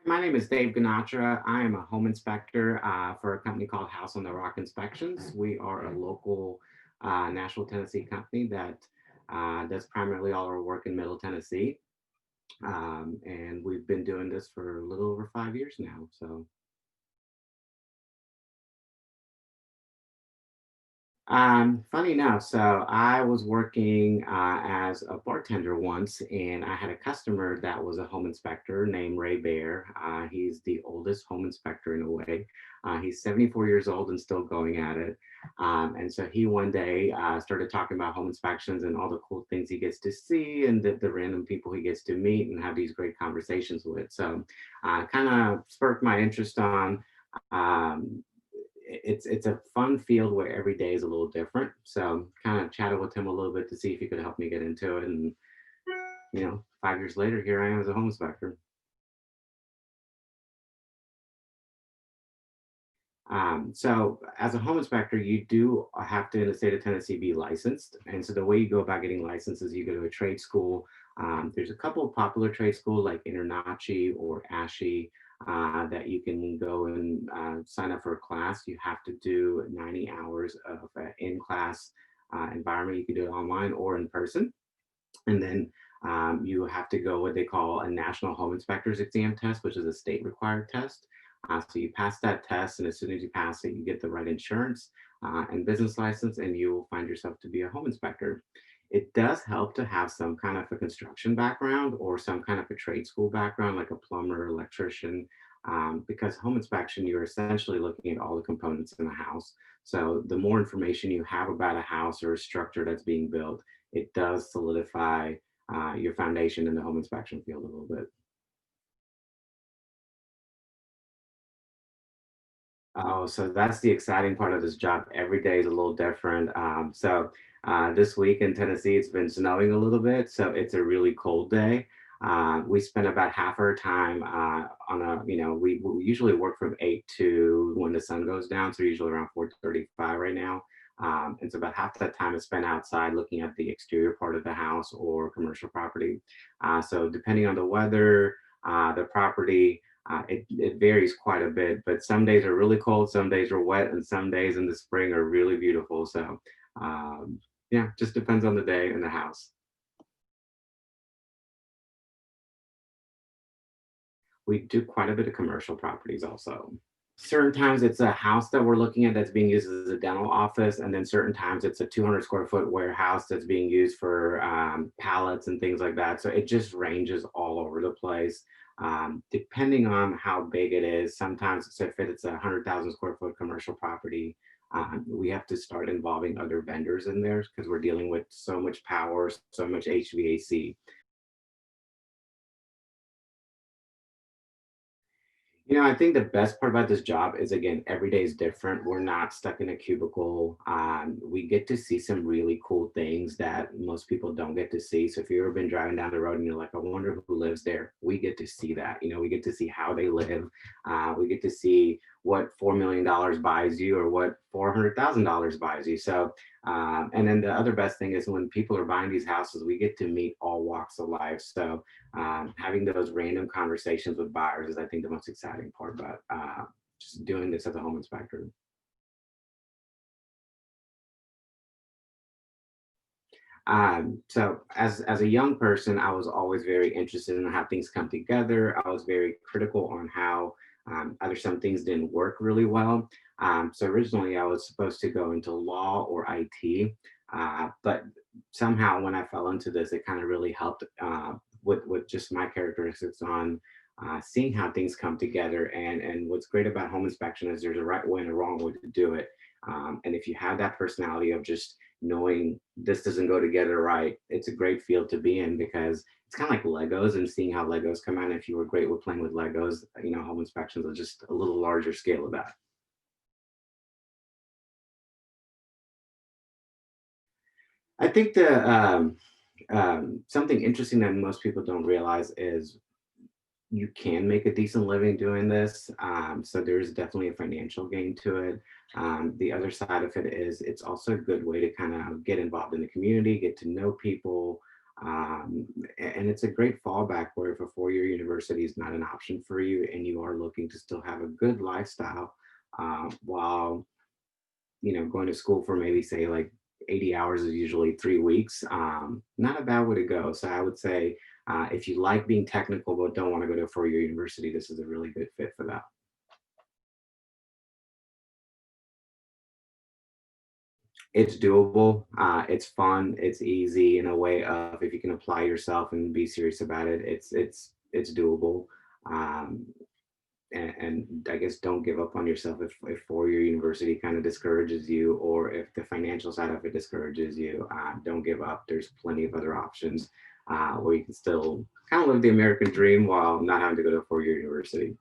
My name is Dave Ganatra. I am a home inspector for a company called House on the Rock Inspections. We are a local Nashville, Tennessee company that does primarily all our work in Middle Tennessee. And we've been doing this for a little over 5 years now. So funny enough, so I was working as a bartender once, and I had a customer that was a home inspector named Ray Bear. He's the oldest home inspector in a way. He's 74 years old and still going at it. And so he one day started talking about home inspections and all the cool things he gets to see and the random people he gets to meet and have these great conversations with. So kind of sparked my interest on um, it's a fun field where every day is a little different. So kind of chatted with him a little bit to see if he could help me get into it. And 5 years later, here I am as a home inspector. So as a home inspector, you do have to, in the state of Tennessee, be licensed. And so the way you go about getting licensed is you go to a trade school. There's a couple of popular trade schools like Internachi or ASHI that you can go and sign up for a class. You have to do 90 hours of in-class environment. You can do it online or in person. And then you have to go what they call a national home inspectors exam test, which is a state required test. So you pass that test, and as soon as you pass it, you get the right insurance and business license, and you will find yourself to be a home inspector. It does help to have some kind of a construction background or some kind of a trade school background, like a plumber, electrician, because home inspection, you're essentially looking at all the components in a house. So the more information you have about a house or a structure that's being built, it does solidify your foundation in the home inspection field a little bit. Oh, so that's the exciting part of this job. Every day is a little different. This week in Tennessee, it's been snowing a little bit, so it's a really cold day. We spend about half our time on we usually work from 8 to when the sun goes down, so usually around 4:35 right now. And so about half that time is spent outside looking at the exterior part of the house or commercial property. So depending on the weather, the property, it varies quite a bit, but some days are really cold, some days are wet, and some days in the spring are really beautiful. So, yeah, just depends on the day and the house. We do quite a bit of commercial properties also. Certain times it's a house that we're looking at that's being used as a dental office, and then certain times it's a 200 square foot warehouse that's being used for pallets and things like that. So it just ranges all over the place. Depending on how big it is, sometimes so if it's a 100,000 square foot commercial property, we have to start involving other vendors in there because we're dealing with so much power, so much HVAC. I think the best part about this job is again, every day is different. We're not stuck in a cubicle. We get to see some really cool things that most people don't get to see. So if you've ever been driving down the road and you're like, I wonder who lives there, we get to see that. We get to see how they live. We get to see what $4 million buys you or what $400,000 buys you. So, and then the other best thing is when people are buying these houses, we get to meet all walks of life. So having those random conversations with buyers is, I think, the most exciting part about just doing this as a home inspector. So as a young person, I was always very interested in how things come together. I was very critical on how either some things didn't work really well. So originally, I was supposed to go into law or IT, but somehow when I fell into this, it kind of really helped with just my characteristics on seeing how things come together. And what's great about home inspection is there's a right way and a wrong way to do it. And if you have that personality of just knowing this doesn't go together right, it's a great field to be in because it's kind of like Legos and seeing how Legos come out. If you were great with playing with Legos, home inspections are just a little larger scale of that. I think something interesting that most people don't realize is you can make a decent living doing this. So there's definitely a financial gain to it. The other side of it is it's also a good way to kind of get involved in the community, get to know people, And it's a great fallback where if a 4 year university is not an option for you and you are looking to still have a good lifestyle while going to school for maybe say like 80 hours is usually 3 weeks. Not a bad way to go. So I would say if you like being technical but don't want to go to a 4 year university, this is a really good fit for that. It's doable. It's fun. It's easy in a way of if you can apply yourself and be serious about it. It's doable. Um, and I guess don't give up on yourself if 4 year university kind of discourages you, or if the financial side of it discourages you. Don't give up. There's plenty of other options where you can still kind of live the American dream while not having to go to a 4 year university.